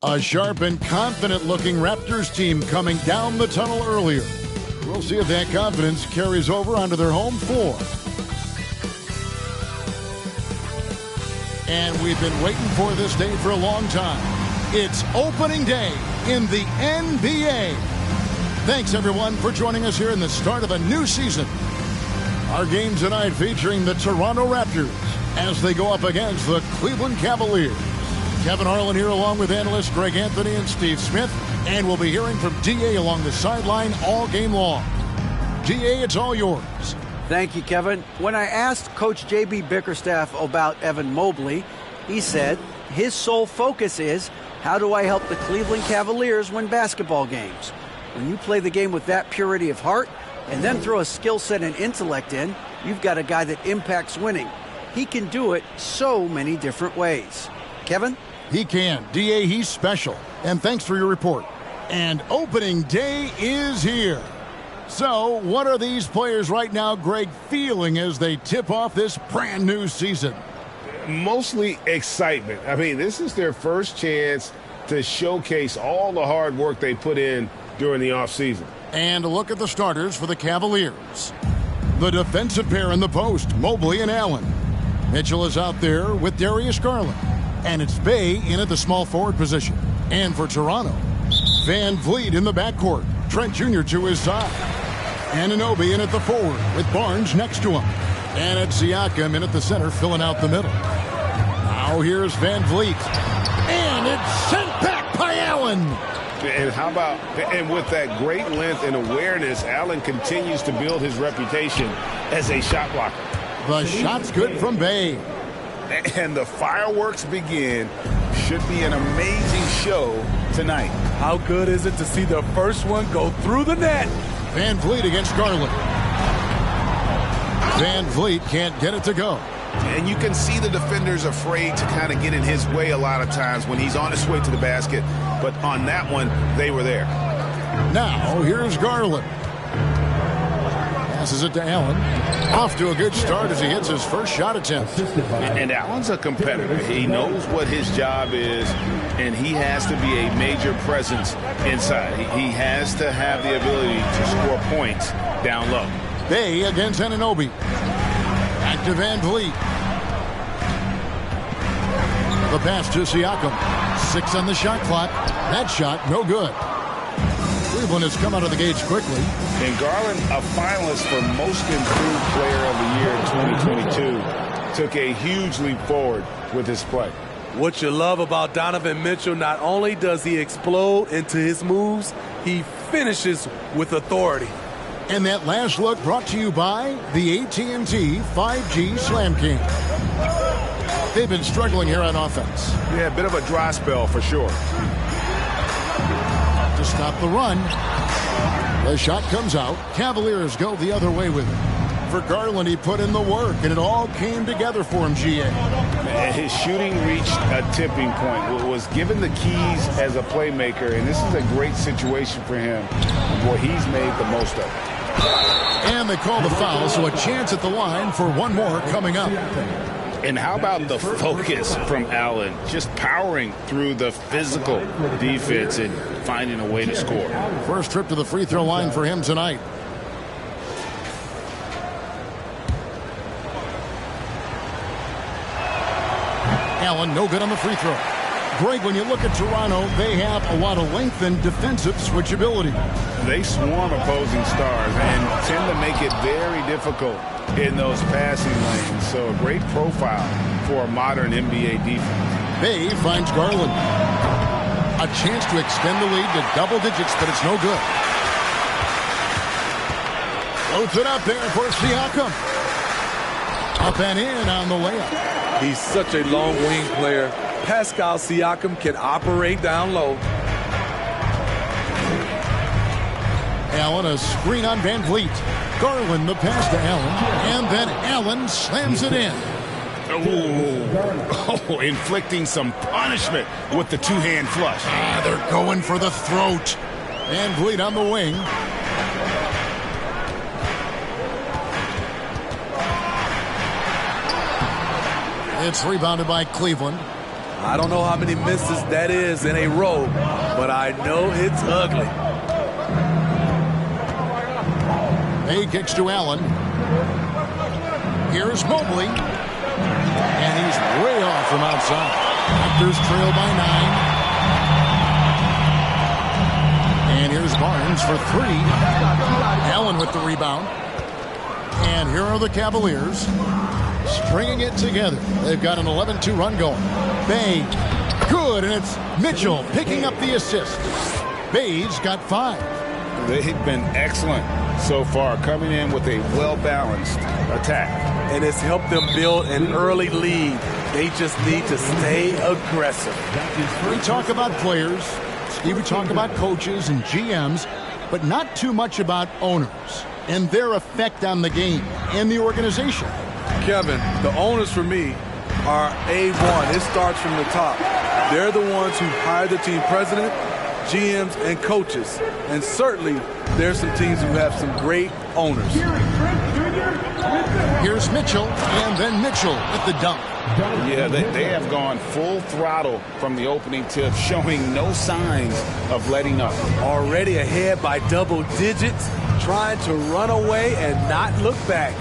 A sharp and confident-looking Raptors team coming down the tunnel earlier. We'll see if that confidence carries over onto their home floor. And we've been waiting for this day for a long time. It's opening day in the NBA. Thanks, everyone, for joining us here in the start of a new season. Our game tonight featuring the Toronto Raptors as they go up against the Cleveland Cavaliers. Kevin Harlan here along with analysts Greg Anthony and Steve Smith. And we'll be hearing from D.A. along the sideline all game long. D.A., it's all yours. Thank you, Kevin. When I asked Coach J.B. Bickerstaff about Evan Mobley, he said his sole focus is, how do I help the Cleveland Cavaliers win basketball games? When you play the game with that purity of heart and then throw a skill set and intellect in, you've got a guy that impacts winning. He can do it so many different ways. Kevin? He can. D.A., he's special. And thanks for your report. And opening day is here. So, what are these players right now, Greg, feeling as they tip off this brand new season? Mostly excitement. I mean, this is their first chance to showcase all the hard work they put in during the offseason. And a look at the starters for the Cavaliers. The defensive pair in the post, Mobley and Allen. Mitchell is out there with Darius Garland. And it's Bay in at the small forward position. And for Toronto, Van Vliet in the backcourt. Trent Jr. to his side. Anunoby in at the forward with Barnes next to him. And it's Siakam in at the center filling out the middle. Now here's Van Vliet. And it's sent back by Allen. And how about, and with that great length and awareness, Allen continues to build his reputation as a shot blocker. The shot's good from Bay. And the fireworks begin. Should be an amazing show tonight. How good is it to see the first one go through the net? Van Vliet against Garland. Van Vliet can't get it to go. And you can see the defenders afraid to kind of get in his way a lot of times when he's on his way to the basket. But on that one, they were there. Now, here's Garland. Passes it to Allen. Off to a good start as he hits his first shot attempt. And Allen's a competitor. He knows what his job is, and he has to be a major presence inside. He has to have the ability to score points down low. Bay against Anunoby. Back to Van Vliet. The pass to Siakam. 6 on the shot clock. That shot, no good. Cleveland has come out of the gates quickly. And Garland, a finalist for Most Improved Player of the Year in 2022, took a huge leap forward with his play. What you love about Donovan Mitchell, not only does he explode into his moves, he finishes with authority. And that last look brought to you by the AT&T 5G Slam King. They've been struggling here on offense. Yeah, a bit of a dry spell for sure. To stop the run. The shot comes out. Cavaliers go the other way with it. For Garland, he put in the work, and it all came together for him, GA. His shooting reached a tipping point. Was given the keys as a playmaker, and this is a great situation for him. Boy, he's made the most of it. And they call the foul, so a chance at the line for one more coming up. And how about the focus from Allen, just powering through the physical defense and finding a way to score. First trip to the free throw line for him tonight. Allen, no good on the free throw. Greg, when you look at Toronto, they have a lot of length and defensive switchability. They swarm opposing stars and tend to make it very difficult in those passing lanes. So a great profile for a modern NBA defense. Bay finds Garland. A chance to extend the lead to double digits, but it's no good. Floats it up there for Siakam. Up and in on the layup. He's such a long wing player. Pascal Siakam can operate down low. Allen, a screen on Van Vliet. Garland, the pass to Allen. And then Allen slams it in. Oh, inflicting some punishment with the two-hand flush. They're going for the throat. Van Vliet on the wing. It's rebounded by Cleveland. I don't know how many misses that is in a row, but I know it's ugly. Bay kicks to Allen. Here's Mobley. And he's way off from outside. Raptors trail by 9. And here's Barnes for 3. Allen with the rebound. And here are the Cavaliers stringing it together. They've got an 11-2 run going. Bay, good, and it's Mitchell picking up the assist. Bay's got 5. They've been excellent so far, coming in with a well-balanced attack. And it's helped them build an early lead. They just need to stay aggressive. We talk about players, Steve, we talk about coaches and GMs, but not too much about owners and their effect on the game and the organization. Kevin, the owners for me are A1. It starts from the top. They're the ones who hire the team president, GMs, and coaches. And certainly, there's some teams who have some great owners. Here's Mitchell, and then Mitchell with the dunk. Yeah, they have gone full throttle from the opening tip, showing no signs of letting up. Already ahead by double digits, trying to run away and not look back.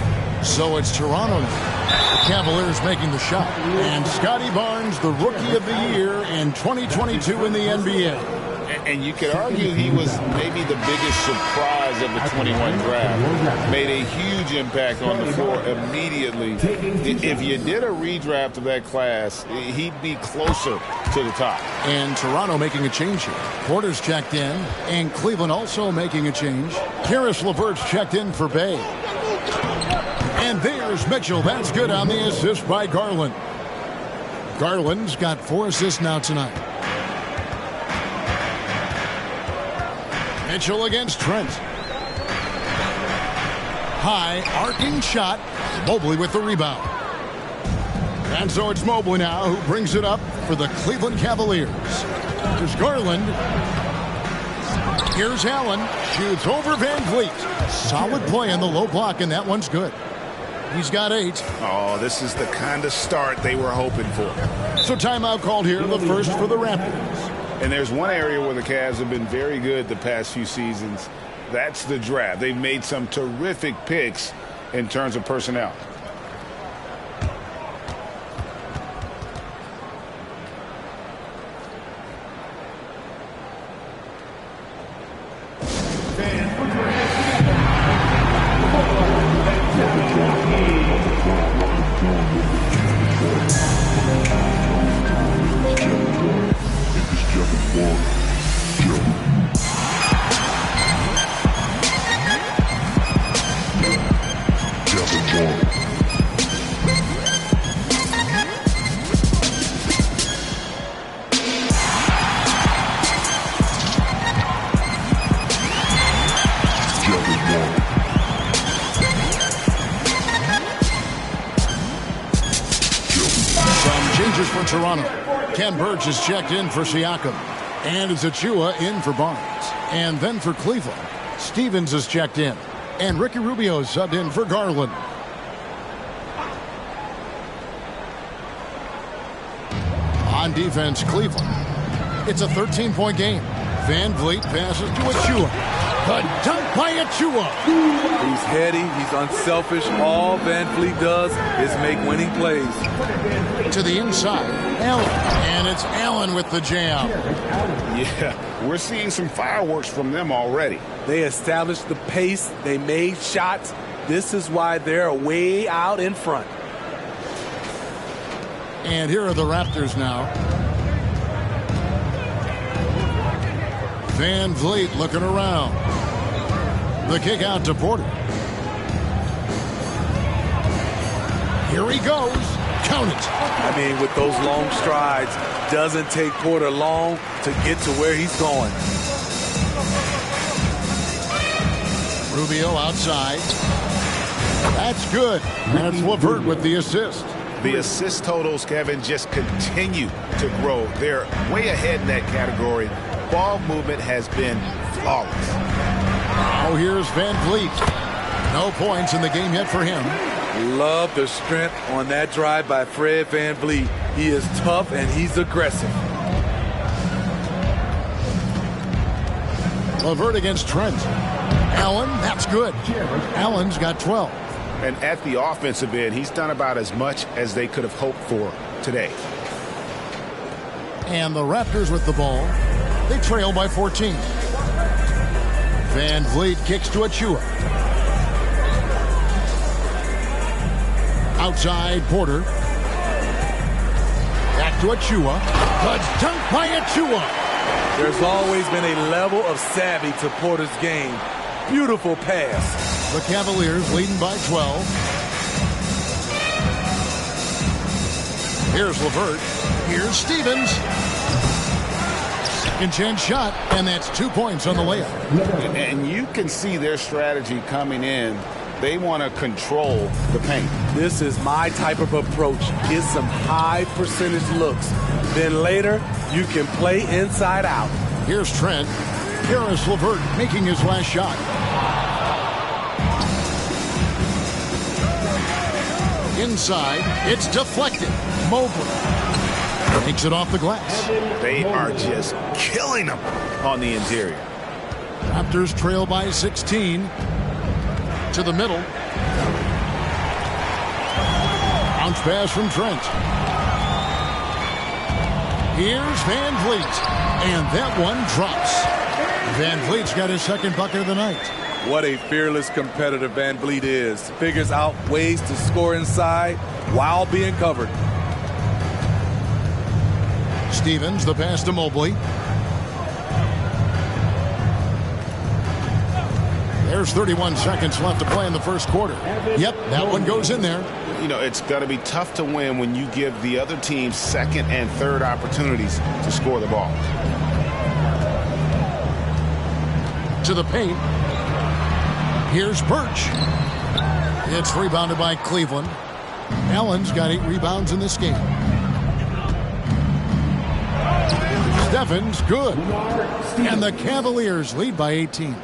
So it's Toronto now. The Cavaliers making the shot. And Scotty Barnes, the Rookie of the Year in 2022 in the NBA. And you could argue he was maybe the biggest surprise of the 21 draft. Made a huge impact on the floor immediately. If you did a redraft of that class, he'd be closer to the top. And Toronto making a change here. Porter's checked in, and Cleveland also making a change. Karis LeVert's checked in for Bay. And there's Mitchell. That's good on the assist by Garland. Garland's got 4 assists now tonight. Mitchell against Trent. High, arcing shot. Mobley with the rebound. And so it's Mobley now who brings it up for the Cleveland Cavaliers. There's Garland. Here's Allen. Shoots over Van Vliet. Solid play on the low block, and that one's good. He's got 8. Oh, this is the kind of start they were hoping for. So timeout called here, the first for the Raptors. And there's one area where the Cavs have been very good the past few seasons. That's the draft. They've made some terrific picks in terms of personnel. Toronto. Ken Burge is checked in for Siakam. And it's Achua in for Barnes. And then for Cleveland, Stevens is checked in. And Ricky Rubio is subbed in for Garland. On defense, Cleveland. It's a 13-point game. Van Vliet passes to Achua. The dunk by Achua. He's heady. He's unselfish. All Van Vliet does is make winning plays. To the inside, Allen. And it's Allen with the jam. Yeah, we're seeing some fireworks from them already. They established the pace. They made shots. This is why they're way out in front. And here are the Raptors now. Van Vliet looking around. The kick out to Porter. Here he goes. Count it. I mean, with those long strides, doesn't take Porter long to get to where he's going. Rubio outside. That's good. And it's LeVert with the assist. The assist totals, Kevin, just continue to grow. They're way ahead in that category. Ball movement has been flawless. Oh, here's Van Vliet. No points in the game yet for him. Love the strength on that drive by Fred Van Vliet. He is tough and he's aggressive. LeVert against Trent. Allen, that's good. Allen's got 12. And at the offensive end, he's done about as much as they could have hoped for today. And the Raptors with the ball. They trail by 14. Van Vliet kicks to Achua. Outside, Porter. Back to Achua. Good dunk by Achua. There's always been a level of savvy to Porter's game. Beautiful pass. The Cavaliers leading by 12. Here's LeVert. Here's Stevens. Second chance shot, and that's 2 points on the layup. And you can see their strategy coming in. They want to control the paint. This is my type of approach. Get some high percentage looks. Then later, you can play inside out. Here's Trent. Harris LeVert making his last shot. Inside, it's deflected. Mobley takes it off the glass. They are just killing them on the interior. Raptors trail by 16. To the middle. Bounce pass from Trent. Here's Van Vliet. And that one drops. Van Vliet's got his second bucket of the night. What a fearless competitor Van Vliet is. Figures out ways to score inside while being covered. Stevens, the pass to Mobley. There's 31 seconds left to play in the first quarter. Yep, that one goes in there. You know, it's going to be tough to win when you give the other team second and third opportunities to score the ball. To the paint. Here's Birch. It's rebounded by Cleveland. Allen's got 8 rebounds in this game. Stephens, good. And the Cavaliers lead by 18.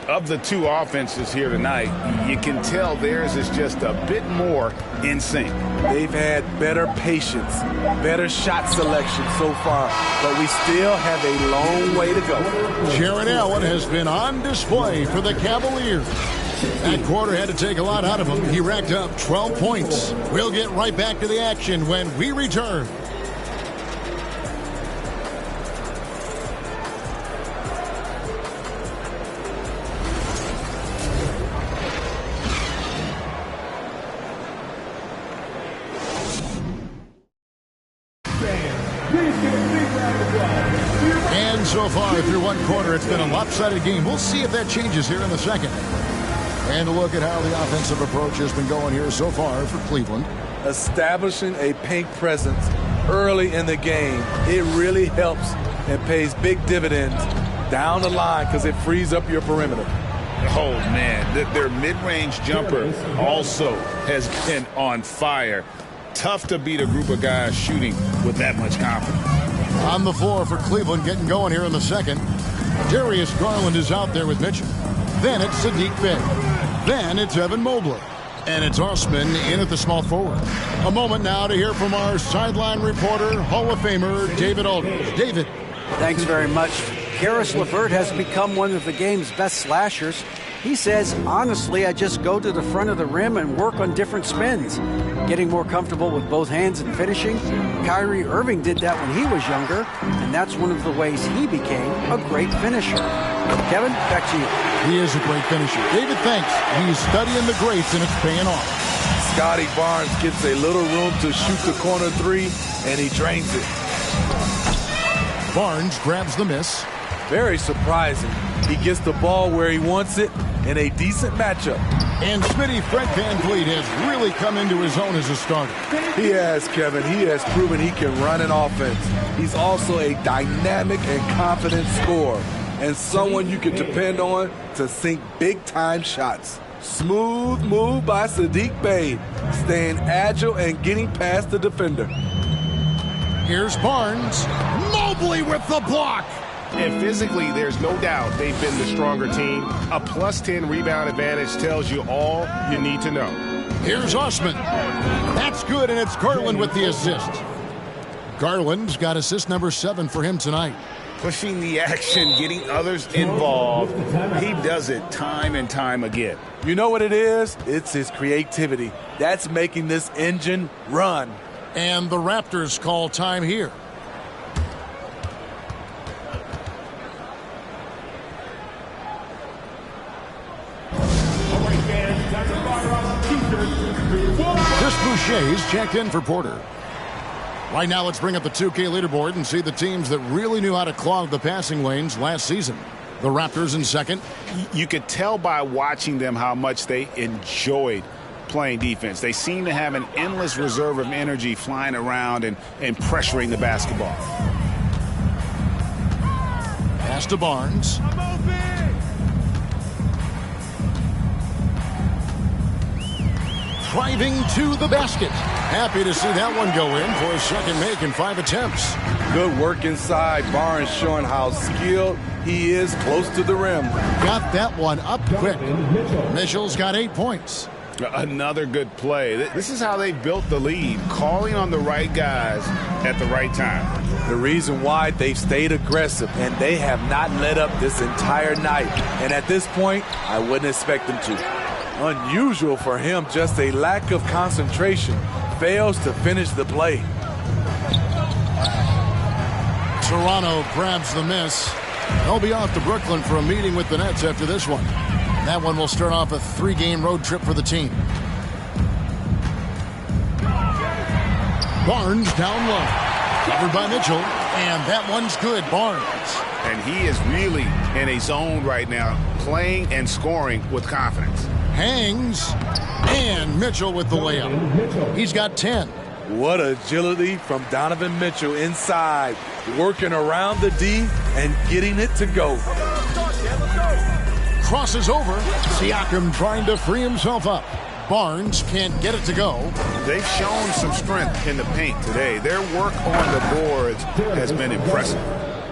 Of the two offenses here tonight, you can tell theirs is just a bit more in sync. They've had better patience, better shot selection so far, but we still have a long way to go. Jared Allen has been on display for the Cavaliers. That quarter had to take a lot out of him. He racked up 12 points. We'll get right back to the action when we return. And so far through one quarter, it's been a lopsided game. We'll see if that changes here in the second. And a look at how the offensive approach has been going here so far for Cleveland. Establishing a paint presence early in the game, it really helps and pays big dividends down the line because it frees up your perimeter. Oh, man, their mid-range jumper also has been on fire. Tough to beat a group of guys shooting with that much confidence. On the floor for Cleveland, getting going here in the second. Darius Garland is out there with Mitchell. Then it's Saddiq Bey. Then it's Evan Mobley. And it's Osman in at the small forward. A moment now to hear from our sideline reporter, Hall of Famer David Aldridge. David. Thanks very much. Harris LeVert has become one of the game's best slashers. He says, honestly, I just go to the front of the rim and work on different spins. Getting more comfortable with both hands and finishing. Kyrie Irving did that when he was younger, and that's one of the ways he became a great finisher. Kevin, back to you. He is a great finisher. David, thanks. He's studying the greats, and it's paying off. Scotty Barnes gets a little room to shoot the corner three, and he drains it. Barnes grabs the miss. Very surprising. He gets the ball where he wants it in a decent matchup. And Smitty, Fred VanVleet has really come into his own as a starter. He has, Kevin. He has proven he can run an offense. He's also a dynamic and confident scorer and someone you can depend on to sink big-time shots. Smooth move by Saddiq Bey, staying agile and getting past the defender. Here's Barnes. Mobley with the block. And physically, there's no doubt they've been the stronger team. A +10 rebound advantage tells you all you need to know. Here's Osman. That's good, and it's Garland with the assist. Garland's got assist number 7 for him tonight. Pushing the action, getting others involved. He does it time and time again. You know what it is? It's his creativity. That's making this engine run. And the Raptors call time here. Chris Boucher's checked in for Porter. Right now, let's bring up the 2K leaderboard and see the teams that really knew how to clog the passing lanes last season. The Raptors in second. You could tell by watching them how much they enjoyed playing defense. They seem to have an endless reserve of energy flying around and pressuring the basketball. Pass to Barnes. Driving to the basket. Happy to see that one go in for his second make in 5 attempts. Good work inside. Barnes showing how skilled he is close to the rim. Got that one up quick. Mitchell's got 8 points. Another good play. This is how they built the lead, calling on the right guys at the right time. The reason why they've stayed aggressive, and they have not let up this entire night. And at this point, I wouldn't expect them to. Unusual for him, just a lack of concentration. Fails to finish the play. Toronto grabs the miss. They'll be off to Brooklyn for a meeting with the Nets after this one. That one will start off a 3-game road trip for the team. Barnes down low. Covered by Mitchell. And that one's good. Barnes. And he is really in a zone right now, playing and scoring with confidence. Hangs. And Mitchell with the layup. He's got 10. What agility from Donovan Mitchell inside. Working around the D and getting it to go. Crosses over. Siakam trying to free himself up. Barnes can't get it to go. They've shown some strength in the paint today. Their work on the boards has been impressive.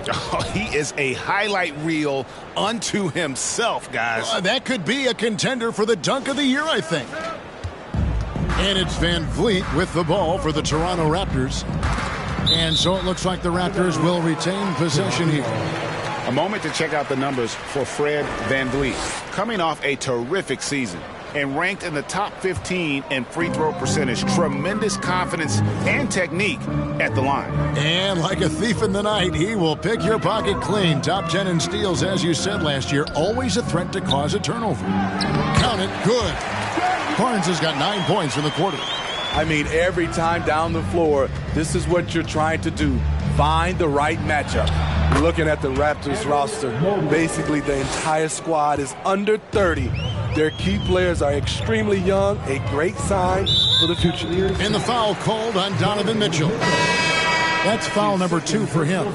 Oh, he is a highlight reel unto himself, guys. That could be a contender for the dunk of the year, I think. And it's Van Vliet with the ball for the Toronto Raptors. And so it looks like the Raptors will retain possession here. A moment to check out the numbers for Fred Van Vliet. Coming off a terrific season and ranked in the top 15 in free throw percentage. Tremendous confidence and technique at the line. And like a thief in the night, he will pick your pocket clean. Top 10 in steals, as you said last year. Always a threat to cause a turnover. Count it. Good. Barnes has got 9 points in the quarter. I mean, every time down the floor, this is what you're trying to do. Find the right matchup. Looking at the Raptors roster, basically the entire squad is under 30. Their key players are extremely young, a great sign for the future. And the foul called on Donovan Mitchell. That's foul number 2 for him.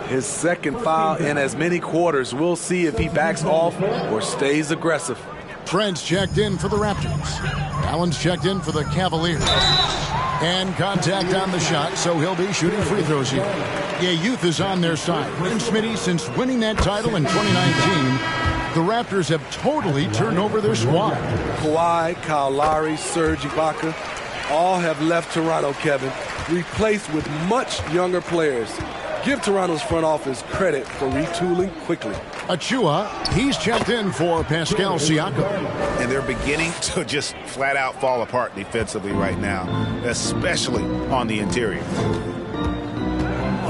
His second foul in as many quarters. We'll see if he backs off or stays aggressive. Trent's checked in for the Raptors. Allen's checked in for the Cavaliers. And contact on the shot, so he'll be shooting free throws here. Yeah, youth is on their side. And Smitty, since winning that title in 2019, the Raptors have totally turned over their squad. Kawhi, Kyle Lowry, Serge Ibaka, all have left Toronto, Kevin, replaced with much younger players. Give Toronto's front office credit for retooling quickly. Achua, he's checked in for Pascal Siakam. And they're beginning to just flat out fall apart defensively right now, especially on the interior.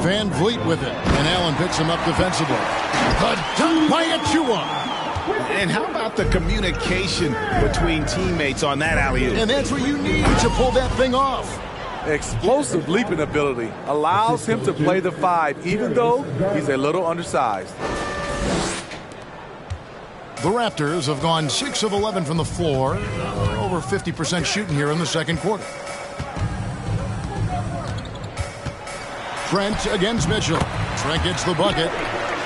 Van Vliet with it, and Allen picks him up defensively. The dunk by Achua. And how about the communication between teammates on that alley-oop? And that's what you need to pull that thing off. Explosive leaping ability allows him to play the 5, even though he's a little undersized. The Raptors have gone 6 of 11 from the floor. Over 50% shooting here in the second quarter. Trent against Mitchell. Trent gets the bucket.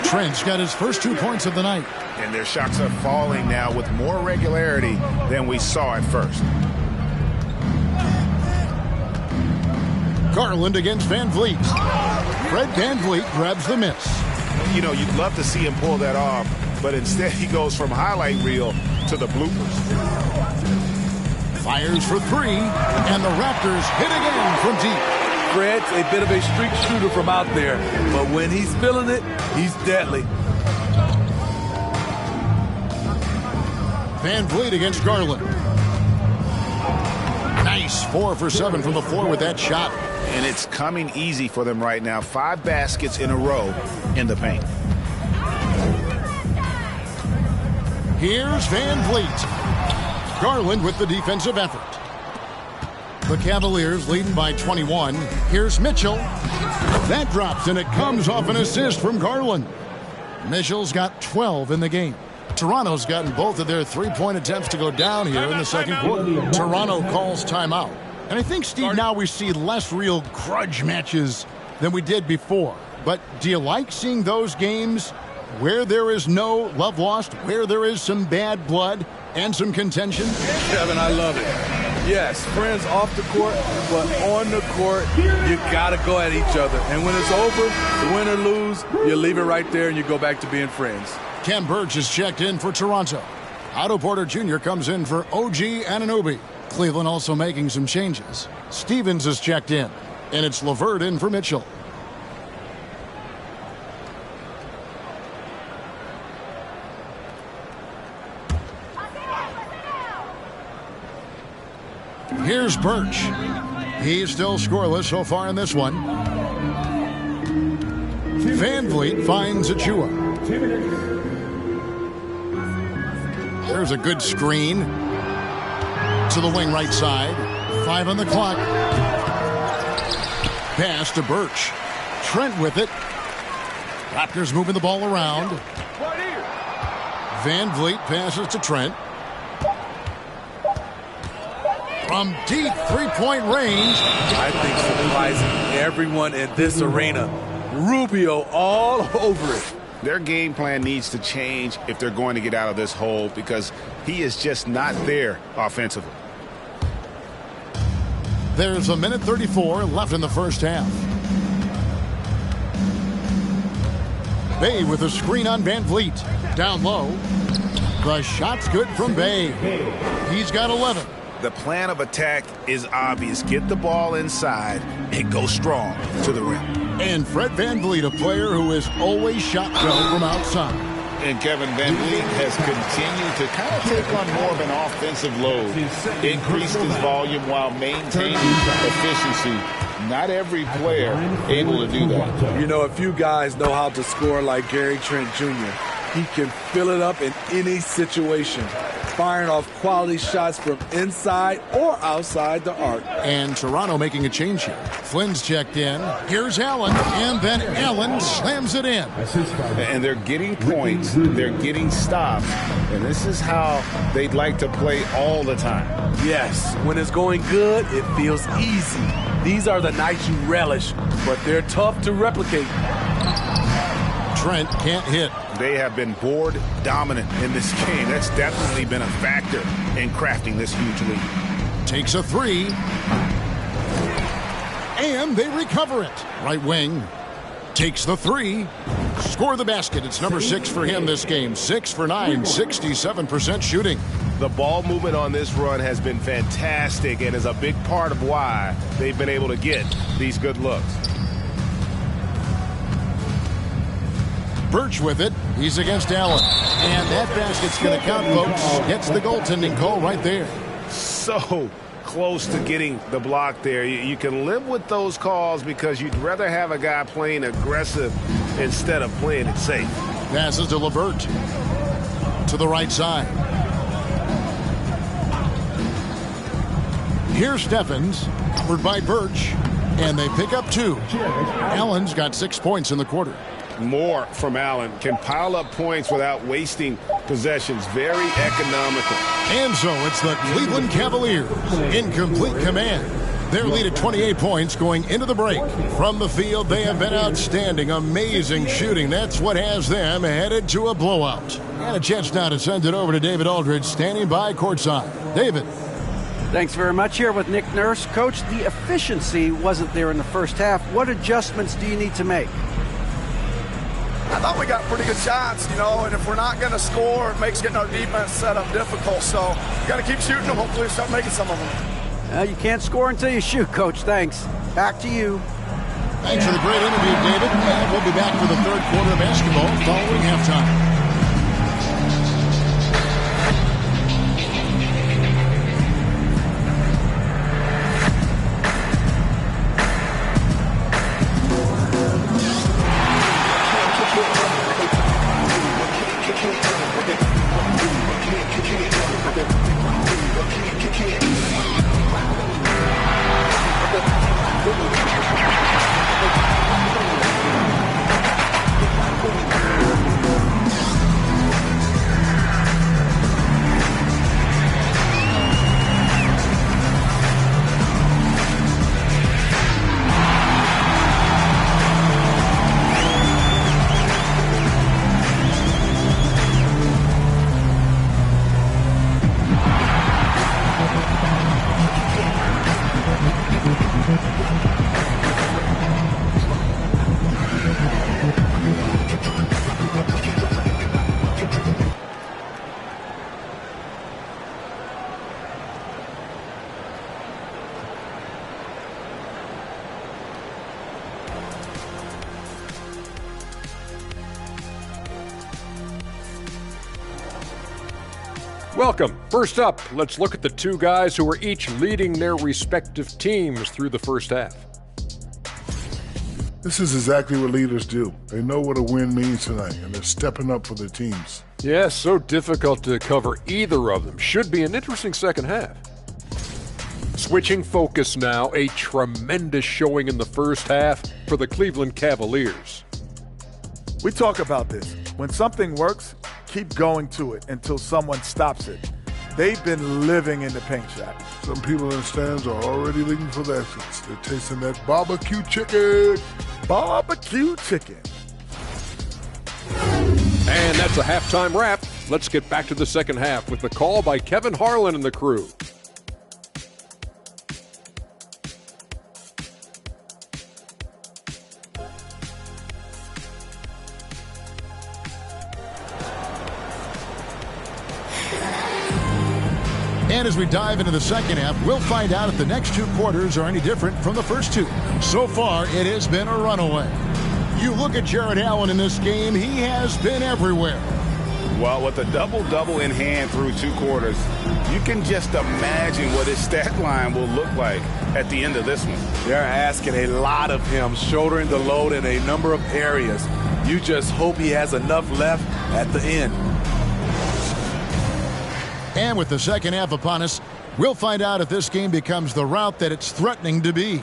Trent's got his first 2 points of the night. And their shots are falling now with more regularity than we saw at first. Garland against Van Vliet. Fred Van Vliet grabs the miss. You know, you'd love to see him pull that off, but instead he goes from highlight reel to the bloopers. Fires for 3, and the Raptors hit again from deep. Fred's a bit of a streak shooter from out there, but when he's feeling it, he's deadly. Van Vliet against Garland. Nice 4 for 7 from the floor with that shot. And it's coming easy for them right now. 5 baskets in a row in the paint. Here's Van Vliet. Garland with the defensive effort. The Cavaliers leading by 21. Here's Mitchell. That drops, and it comes off an assist from Garland. Mitchell's got 12 in the game. Toronto's gotten both of their three-point attempts to go down here in the second quarter. Toronto calls timeout. And I think, Steve, now we see less real grudge matches than we did before. But do you like seeing those games where there is no love lost, where there is some bad blood and some contention? Kevin, I love it. Yes, friends off the court, but on the court, you got to go at each other. And when it's over, win or lose, you leave it right there and you go back to being friends. Ken Burch is checked in for Toronto. Otto Porter Jr. comes in for OG Anunoby. Cleveland also making some changes. Stevens is checked in, and it's LeVert in for Mitchell. Here's Burch. He's still scoreless so far in this one. Van Vliet finds Achua. There's a good screen to the wing right side. 5 on the clock. Pass to Burch. Trent with it. Raptors moving the ball around. Van Vliet passes to Trent. From deep three-point range. I think surprising everyone in this arena. Rubio all over it. Their game plan needs to change if they're going to get out of this hole because he is just not there offensively. There's a minute 34 left in the first half. Bay with a screen on Van Vliet. Down low. The shot's good from Bay. He's got 11. The plan of attack is obvious. Get the ball inside and go strong to the rim. And Fred Van Vliet, a player who is always shot well from outside. And Kevin Van Vliet has continued to kind of take on more of an offensive load. Increased his volume while maintaining efficiency. Not every player able to do that. You know, a few guys know how to score like Gary Trent Jr. He can fill it up in any situation, firing off quality shots from inside or outside the arc. And Toronto making a change here. Flynn's checked in. Here's Allen, and then Allen slams it in. And they're getting points. They're getting stops. And this is how they'd like to play all the time. Yes, when it's going good, it feels easy. These are the nights you relish, but they're tough to replicate. Trent can't hit. They have been board dominant in this game. That's definitely been a factor in crafting this huge lead. Takes a three. And they recover it. Right wing. Takes the three. Score the basket. It's number 6 for him this game. 6 for 9. 67% shooting. The ball movement on this run has been fantastic and is a big part of why they've been able to get these good looks. Burch with it. He's against Allen. And that basket's going to count, folks. Gets the goaltending call right there. So close to getting the block there. You can live with those calls because you'd rather have a guy playing aggressive instead of playing it safe. Passes to LeVert. To the right side. Here's Stephens. Covered by Burch. And they pick up 2. Allen's got 6 points in the quarter. More from Allen. Can pile up points without wasting possessions. Very economical. And so it's the Cleveland Cavaliers in complete command. Their lead at 28 points going into the break. From the field, they have been outstanding. Amazing shooting. That's what has them headed to a blowout. And a chance now to send it over to David Aldridge, standing by courtside. David. Thanks very much. Here with Nick Nurse. Coach, the efficiency wasn't there in the first half. What adjustments do you need to make? I thought we got pretty good shots, you know, and if we're not going to score, it makes getting our defense set up difficult. So we got to keep shooting them. Hopefully we start making some of them. You can't score until you shoot, Coach. Thanks. Back to you. Thanks for the great interview, David. And we'll be back for the third quarter of basketball following halftime. Welcome. First up, let's look at the two guys who are each leading their respective teams through the first half. This is exactly what leaders do. They know what a win means tonight, and they're stepping up for their teams. Yeah, so difficult to cover either of them. Should be an interesting second half. Switching focus now, a tremendous showing in the first half for the Cleveland Cavaliers. We talk about this. When something works, keep going to it until someone stops it. They've been living in the paint shot. Some people in the stands are already leaving for the exits. They're tasting that barbecue chicken. Barbecue chicken. And that's a halftime wrap. Let's get back to the second half with the call by Kevin Harlan and the crew. And as we dive into the second half, we'll find out if the next two quarters are any different from the first two. So far, it has been a runaway. You look at Jared Allen in this game, he has been everywhere. Well, with a double-double in hand through two quarters, you can just imagine what his stat line will look like at the end of this one. They're asking a lot of him, shouldering the load in a number of areas. You just hope he has enough left at the end. And with the second half upon us, we'll find out if this game becomes the route that it's threatening to be.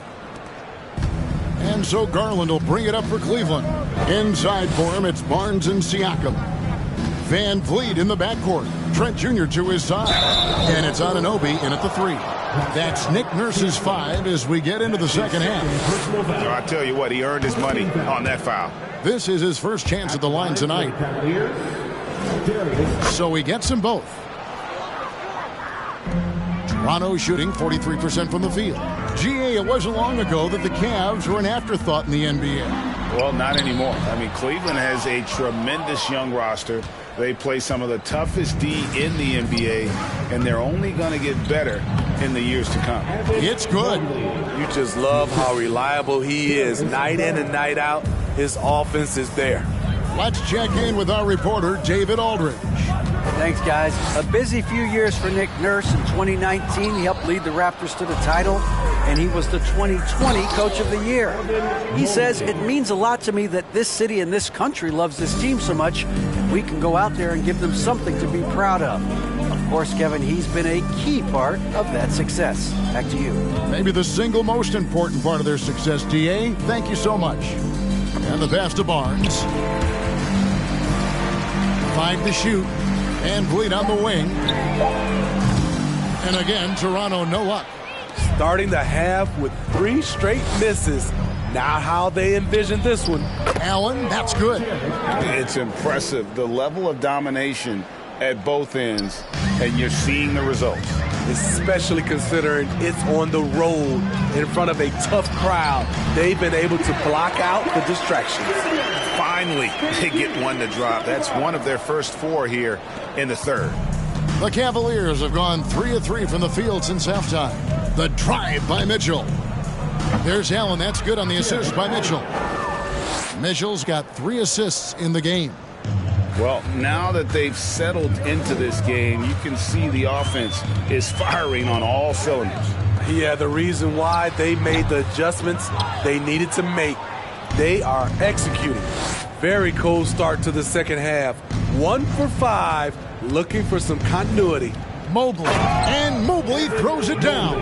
And so Garland will bring it up for Cleveland. Inside for him, it's Barnes and Siakam. Van Vliet in the backcourt. Trent Jr. to his side. And it's Anunoby in at the three. That's Nick Nurse's 5 as we get into the second half. I tell you what, he earned his money on that foul. This is his first chance at the line tonight. So he gets them both. Toronto shooting 43% from the field. GA, it wasn't long ago that the Cavs were an afterthought in the NBA. Well, not anymore. I mean, Cleveland has a tremendous young roster. They play some of the toughest D in the NBA, and they're only going to get better in the years to come. It's good. You just love how reliable he is. Night in and night out, his offense is there. Let's check in with our reporter, David Aldridge. Thanks, guys. A busy few years for Nick Nurse. In 2019, he helped lead the Raptors to the title, and he was the 2020 Coach of the Year. He says, it means a lot to me that this city and this country loves this team so much, and we can go out there and give them something to be proud of. Of course, Kevin, he's been a key part of that success. Back to you. Maybe the single most important part of their success, DA. Thank you so much. And the pass to Barnes. 5 to shoot. And Vliet on the wing. And again, Toronto no luck. Starting the half with 3 straight misses. Not how they envisioned this one. Allen, that's good. It's impressive, the level of domination at both ends, and you're seeing the results. Especially considering it's on the road in front of a tough crowd. They've been able to block out the distractions. Finally, they get one to drop. That's one of their first 4 here in the third. The Cavaliers have gone 3 of 3 from the field since halftime. The drive by Mitchell. There's Allen. That's good on the assist by Mitchell. Mitchell's got 3 assists in the game. Well, now that they've settled into this game, you can see the offense is firing on all cylinders. Yeah, the reason why they made the adjustments they needed to make. They are executing. Very cold start to the second half. 1 for 5, looking for some continuity. Mobley, and Mobley throws it down.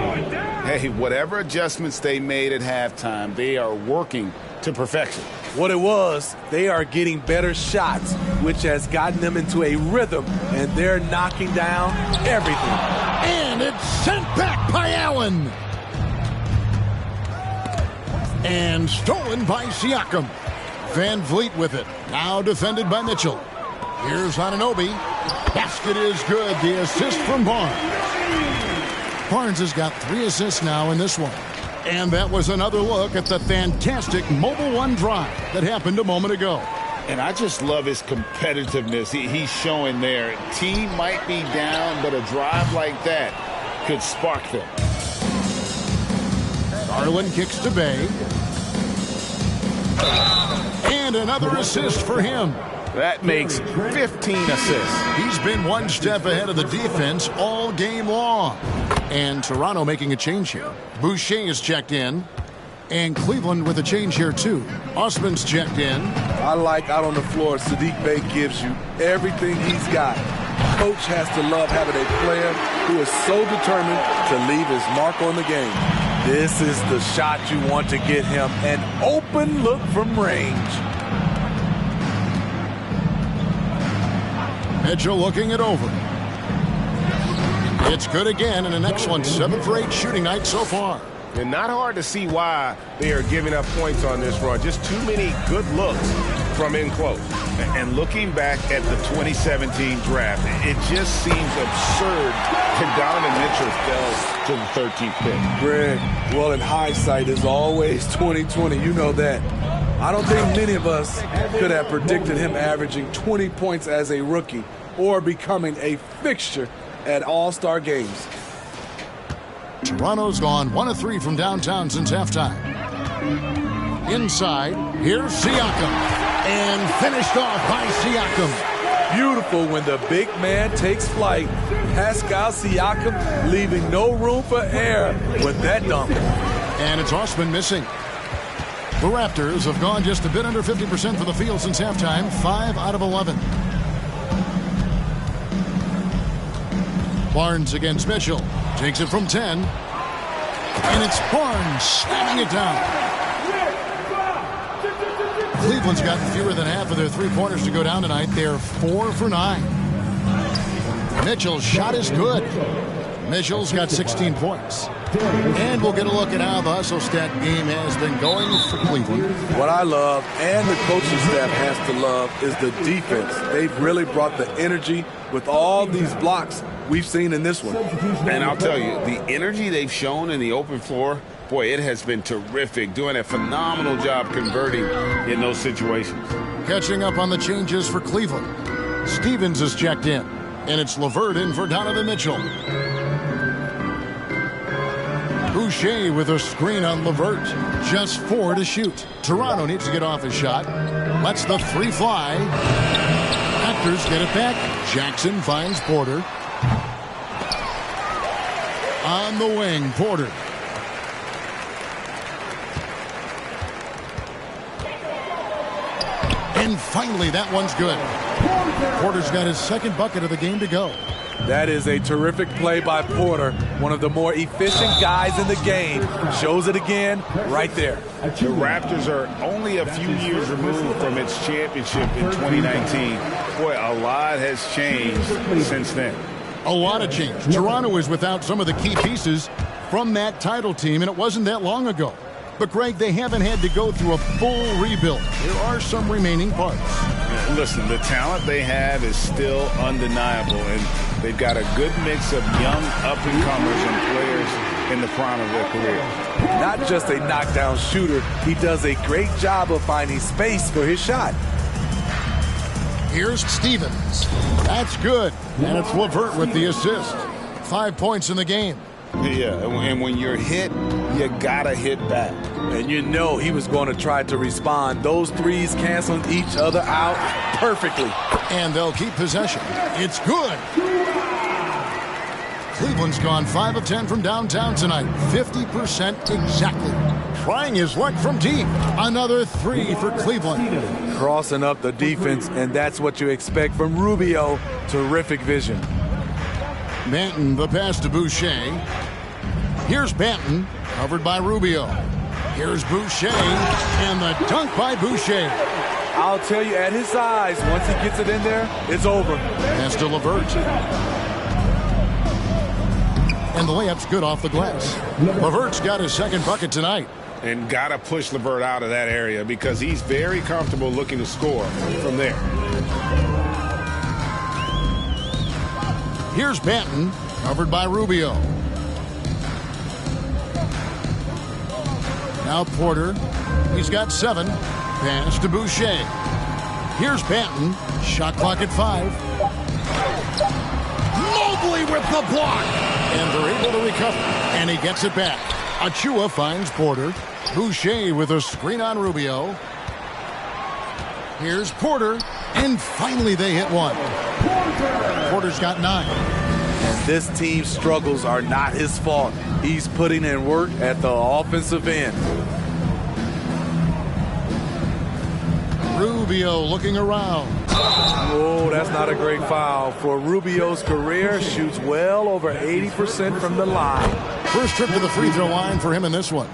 Hey, whatever adjustments they made at halftime, they are working to perfection. What it was, they are getting better shots, which has gotten them into a rhythm, and they're knocking down everything. And it's sent back by Allen. And stolen by Siakam. Van Vliet with it. Now defended by Mitchell. Here's Anunoby. Basket is good. The assist from Barnes. Barnes has got 3 assists now in this one. And that was another look at the fantastic Mobile One drive that happened a moment ago. And I just love his competitiveness he's showing there. Team might be down, but a drive like that could spark them. Garland kicks to Bay. And another assist for him. That makes 15 assists. He's been one step ahead of the defense all game long. And Toronto making a change here. Boucher is checked in. And Cleveland with a change here too. Osman's checked in. I like out on the floor, Saddiq Bey gives you everything he's got. Coach has to love having a player who is so determined to leave his mark on the game. This is the shot you want to get him. An open look from range. Mitchell looking it over. It's good again, and an excellent 7 for 8 shooting night so far. And not hard to see why they are giving up points on this run. Just too many good looks from in close. And looking back at the 2017 draft, it just seems absurd that Donovan Mitchell fell to the 13th pick. Greg, well, in hindsight is always 20/20. You know that. I don't think many of us could have predicted him averaging 20 points as a rookie or becoming a fixture at All-Star games. Toronto's gone 1 of 3 from downtown since halftime. Inside, here's Siakam. And finished off by Siakam. Beautiful when the big man takes flight. Pascal Siakam leaving no room for error with that dunk. And it's Osman missing. The Raptors have gone just a bit under 50% from the field since halftime, 5 out of 11. Barnes against Mitchell. Takes it from 10. And it's Barnes slamming it down. Cleveland's gotten fewer than half of their 3-pointers to go down tonight. They're 4 for 9. Mitchell's shot is good. Mitchell's got 16 points. And we'll get a look at how the hustle stat game has been going for Cleveland. What I love, and the coaching staff has to love, is the defense. They've really brought the energy with all these blocks we've seen in this one. And I'll tell you, the energy they've shown in the open floor, boy, it has been terrific. Doing a phenomenal job converting in those situations. Catching up on the changes for Cleveland. Stevens is checked in. And it's LeVert in for Donovan Mitchell. Boucher with a screen on LeVert. Just 4 to shoot. Toronto needs to get off his shot. Lets the 3 fly. Raptors get it back. Jackson finds Porter. On the wing, Porter. And finally, that one's good. Porter's got his 2nd bucket of the game to go. That is a terrific play by Porter, one of the more efficient guys in the game. Shows it again right there. The Raptors are only a few years removed from its championship in 2019. Boy, a lot has changed since then. A lot of change. Toronto is without some of the key pieces from that title team, and it wasn't that long ago. But, Greg, they haven't had to go through a full rebuild. There are some remaining parts. Listen, the talent they have is still undeniable, and they've got a good mix of young up-and-comers and players in the prime of their career. Not just a knockdown shooter, he does a great job of finding space for his shot. Here's Stevens. That's good. And it's LeVert with the assist. 5 points in the game. Yeah, and when you're hit, you gotta hit back. And you know he was going to try to respond. Those threes canceling each other out perfectly. And they'll keep possession. It's good. Cleveland's gone 5 of 10 from downtown tonight. 50% exactly. Trying his luck from deep. Another 3 for Cleveland. Crossing up the defense, and that's what you expect from Rubio. Terrific vision. Banton, the pass to Boucher. Here's Banton, covered by Rubio. Here's Boucher, and the dunk by Boucher. I'll tell you, at his size, once he gets it in there, it's over. Pass to LeVert. And the layup's good off the glass. LeVert's got his second bucket tonight. And got to push LeVert out of that area because he's very comfortable looking to score from there. Here's Banton, covered by Rubio. Now Porter. He's got 7. Pass to Boucher. Here's Banton. Shot clock at 5. Mobley with the block. And they're able to recover. And he gets it back. Achua finds Porter. Boucher with a screen on Rubio. Here's Porter. And finally they hit one. Porter's got 9. And this team's struggles are not his fault. He's putting in work at the offensive end. Rubio looking around. Oh, that's not a great foul. For Rubio's career, shoots well over 80% from the line. First trip to the free throw line for him in this one.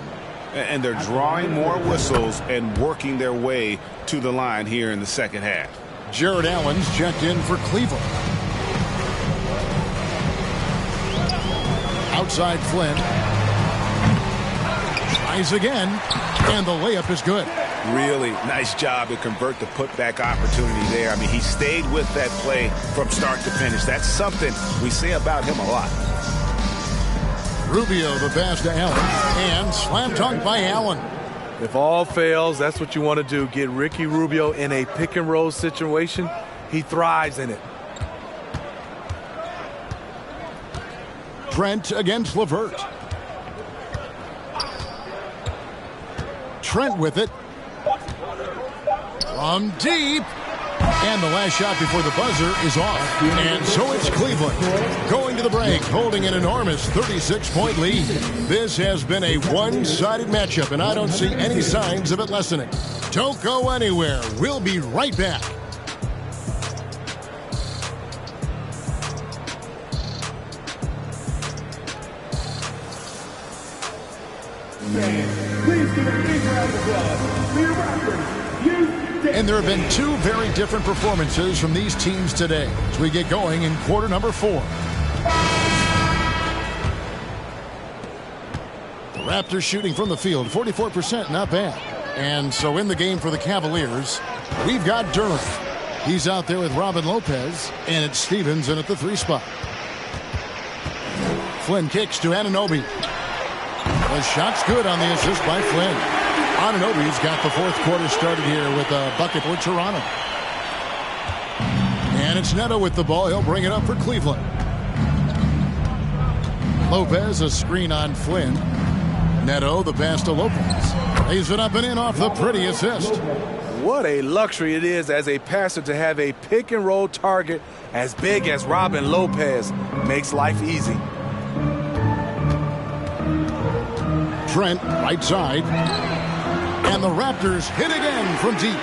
And they're drawing more whistles and working their way to the line here in the second half. Jared Allen's checked in for Cleveland. Outside Flynn. Tries again. And the layup is good. Really nice job to convert the putback opportunity there. I mean, he stayed with that play from start to finish. That's something we say about him a lot. Rubio the pass to Allen. And slam dunk by Allen. If all fails, that's what you want to do. Get Ricky Rubio in a pick and roll situation. He thrives in it. Trent against LeVert. Trent with it. From deep. And the last shot before the buzzer is off. And so it's Cleveland going to the break, holding an enormous 36-point lead. This has been a one-sided matchup, and I don't see any signs of it lessening. Don't go anywhere. We'll be right back. Please give a big round of applause for your Raptors. And there have been 2 very different performances from these teams today as we get going in quarter number 4. The Raptors shooting from the field, 44%, not bad. And so in the game for the Cavaliers, we've got Durant. He's out there with Robin Lopez, and it's Stevens in at the 3 spot. Flynn kicks to Anunoby. The shot's good on the assist by Flynn. Anunoby's got the 4th quarter started here with a bucket for Toronto. And it's Neto with the ball. He'll bring it up for Cleveland. Lopez, a screen on Flynn. Neto, the pass to Lopez. Lays it up and in off the pretty assist. What a luxury it is as a passer to have a pick and roll target as big as Robin Lopez. Makes life easy. Trent, right side. And the Raptors hit again from deep.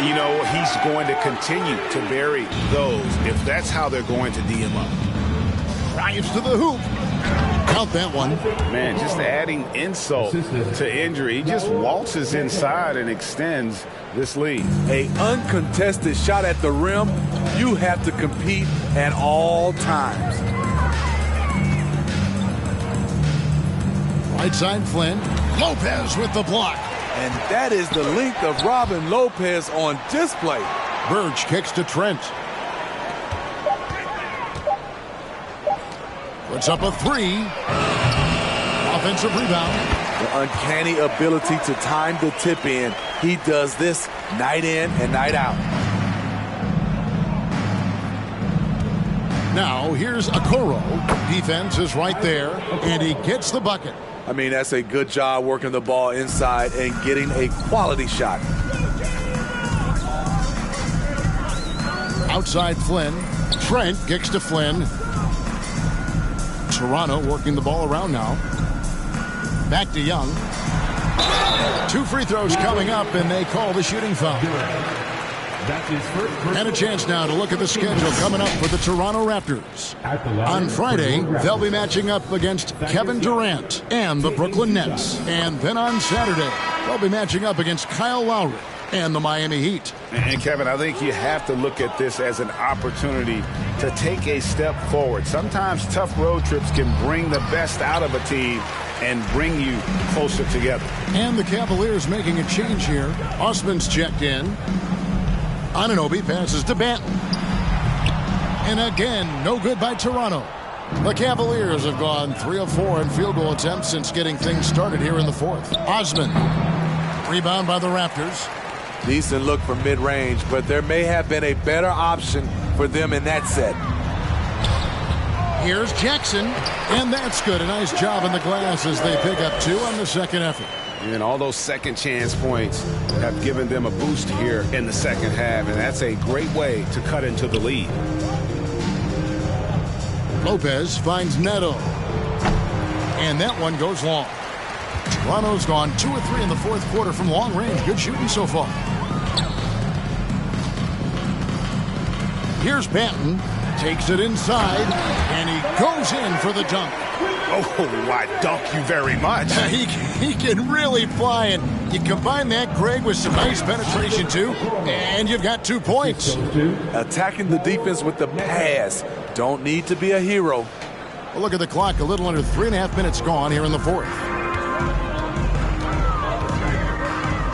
You know, he's going to continue to bury those if that's how they're going to D him up. Drives to the hoop. Count that one. Man, just adding insult to injury. He just waltzes inside and extends this lead. A uncontested shot at the rim. You have to compete at all times. Right side Flynn. Lopez with the block. And that is the length of Robin Lopez on display. Birch kicks to Trent. Puts up a 3. Offensive rebound. The uncanny ability to time the tip in. He does this night in and night out. Now, here's Okoro. Defense is right there, and he gets the bucket. I mean, that's a good job working the ball inside and getting a quality shot. Outside Flynn. Trent kicks to Flynn. Toronto working the ball around now. Back to Young. 2 free throws coming up, and they call the shooting foul. And a chance now to look at the schedule coming up for the Toronto Raptors. On Friday, they'll be matching up against Kevin Durant and the Brooklyn Nets. And then on Saturday, they'll be matching up against Kyle Lowry and the Miami Heat. And Kevin, I think you have to look at this as an opportunity to take a step forward. Sometimes tough road trips can bring the best out of a team and bring you closer together. And the Cavaliers making a change here. Osman's checked in. Anunoby passes to Banton. And again, no good by Toronto. The Cavaliers have gone 3 of 4 in field goal attempts since getting things started here in the fourth. Osman. Rebound by the Raptors. Decent look from mid-range, but there may have been a better option for them in that set. Here's Jackson, and that's good. A nice job in the glass as they pick up 2 on the second effort. And all those second chance points have given them a boost here in the second half, and that's a great way to cut into the lead. Lopez finds Neto, and that one goes long. Toronto's gone 2 of 3 in the fourth quarter from long range. Good shooting so far. Here's Banton. Takes it inside, and he goes in for the dunk. Oh, I dunk you very much. He can really fly, and you combine that, Greg, with some nice penetration, too, and you've got 2 points. Attacking the defense with the pass. Don't need to be a hero. Well, look at the clock. A little under 3.5 minutes gone here in the fourth.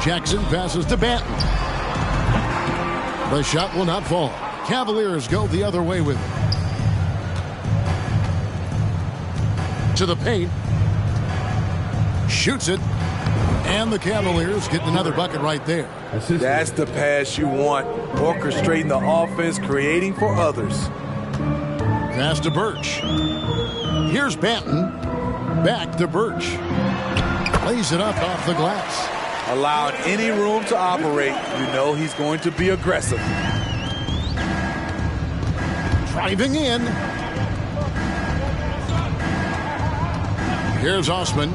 Jackson passes to Banton. The shot will not fall. Cavaliers go the other way with it. To the paint. Shoots it. And the Cavaliers get another bucket right there. That's the pass you want. Orchestrating the offense, creating for others. Pass to Birch. Here's Banton. Back to Birch. Lays it up off the glass. Allowed any room to operate. You know he's going to be aggressive. Driving in. Here's Osman.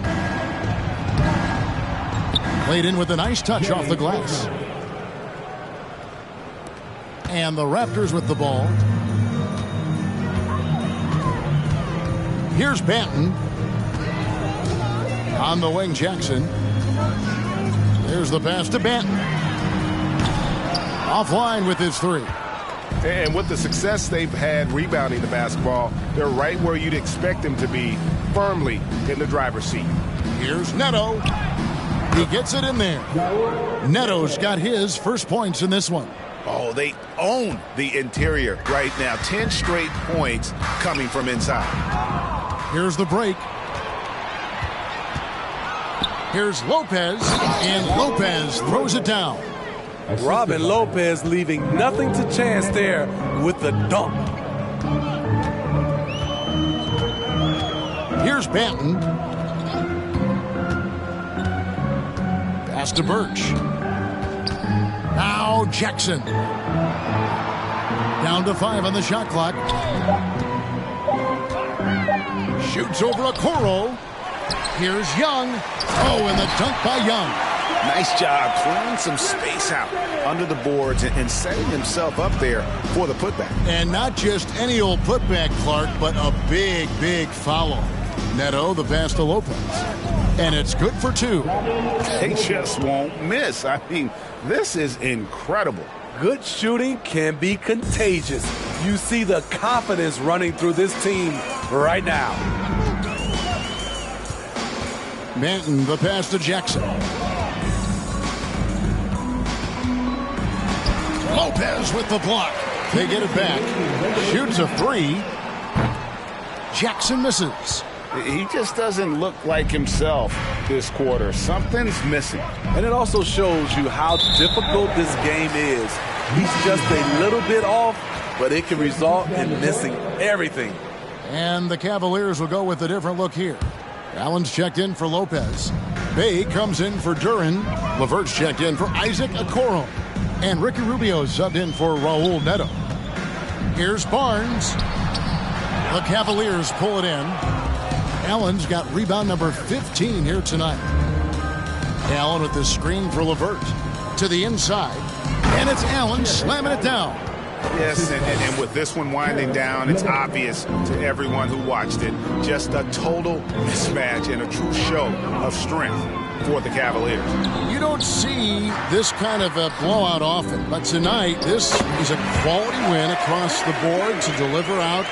Played in with a nice touch off the glass. And the Raptors with the ball. Here's Banton. On the wing, Jackson. There's the pass to Banton. Offline with his 3. And with the success they've had rebounding the basketball, they're right where you'd expect them to be, firmly in the driver's seat. Here's Neto. He gets it in there. Neto's got his first points in this one. Oh, they own the interior right now. 10 straight points coming from inside. Here's the break. Here's Lopez, and Lopez throws it down. Robin Lopez leaving nothing to chance there with the dunk. Here's Banton. Pass to Birch. Now Jackson. Down to 5 on the shot clock. Shoots over Okoro. Here's Young. Oh, and the dunk by Young. Nice job clearing some space out under the boards and setting himself up there for the putback. And not just any old putback, Clark, but a big, big foul. Neto, the pass to Lopez. And it's good for 2. They just won't miss. I mean, this is incredible. Good shooting can be contagious. You see the confidence running through this team right now. Banton, the pass to Jackson. Lopez with the block. They get it back. Shoots a 3. Jackson misses. He just doesn't look like himself this quarter. Something's missing. And it also shows you how difficult this game is. He's just a little bit off, but it can result in missing everything. And the Cavaliers will go with a different look here. Allen's checked in for Lopez. Bay comes in for Duran. LeVert's checked in for Isaac Okoro. And Ricky Rubio subbed in for Raul Neto. Here's Barnes. The Cavaliers pull it in. Allen's got rebound number 15 here tonight. Allen with the screen for LeVert. To the inside. And it's Allen slamming it down. Yes, and with this one winding down, it's obvious to everyone who watched it. Just a total mismatch and a true show of strength for the Cavaliers. You don't see this kind of a blowout often, but tonight this is a quality win across the board to deliver out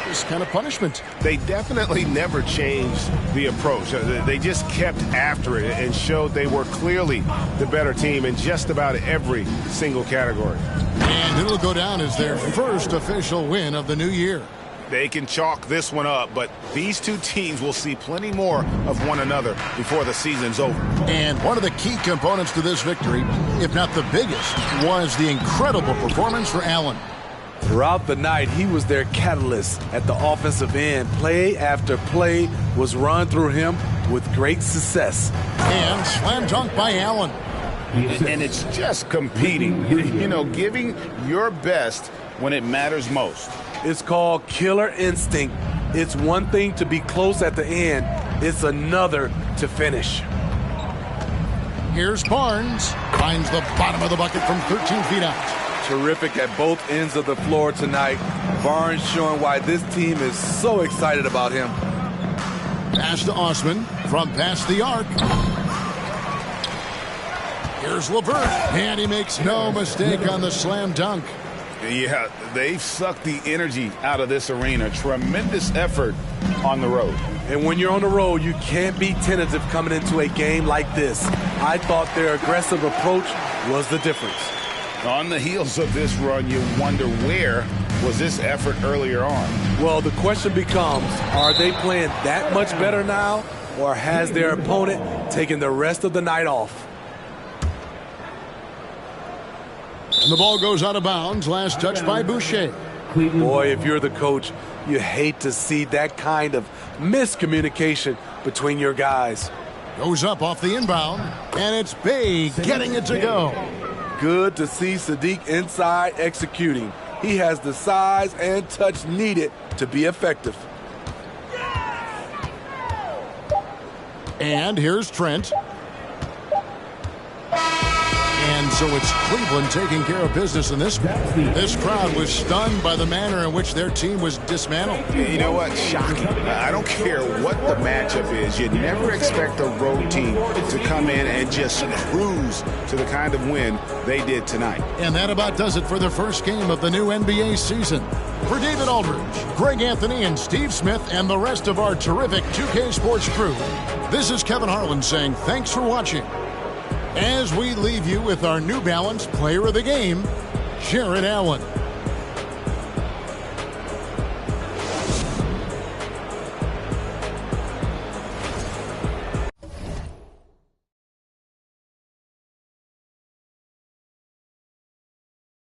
this kind of punishment. They definitely never changed the approach. They just kept after it and showed they were clearly the better team in just about every single category. And it'll go down as their first official win of the new year. They can chalk this one up, but these two teams will see plenty more of one another before the season's over. And one of the key components to this victory, if not the biggest, was the incredible performance for Allen. Throughout the night, he was their catalyst at the offensive end. Play after play was run through him with great success. And slam dunk by Allen. And it's just competing, you know, giving your best when it matters most. It's called killer instinct. It's one thing to be close at the end. It's another to finish. Here's Barnes. Finds the bottom of the bucket from 13 feet out. Terrific at both ends of the floor tonight. Barnes showing why this team is so excited about him. Pass to Osman from past the arc. Here's LeVert, and he makes no mistake on the slam dunk. Yeah, they've sucked the energy out of this arena. Tremendous effort on the road. And when you're on the road, you can't be tentative coming into a game like this. I thought their aggressive approach was the difference. On the heels of this run, you wonder where was this effort earlier on? Well, the question becomes, are they playing that much better now, or has their opponent taken the rest of the night off? And the ball goes out of bounds. Last touch by Boucher. Boy, if you're the coach, you hate to see that kind of miscommunication between your guys. Goes up off the inbound, and it's Bay getting it to go. Good to see Sadiq inside executing. He has the size and touch needed to be effective. And here's Trent. And so it's Cleveland taking care of business in this one. This crowd was stunned by the manner in which their team was dismantled. You know what? Shocking. I don't care what the matchup is. You never expect a road team to come in and just cruise to the kind of win they did tonight. And that about does it for the first game of the new NBA season. For David Aldridge, Greg Anthony, and Steve Smith, and the rest of our terrific 2K Sports crew, this is Kevin Harlan saying thanks for watching. As we leave you with our New Balance Player of the Game, Jared Allen.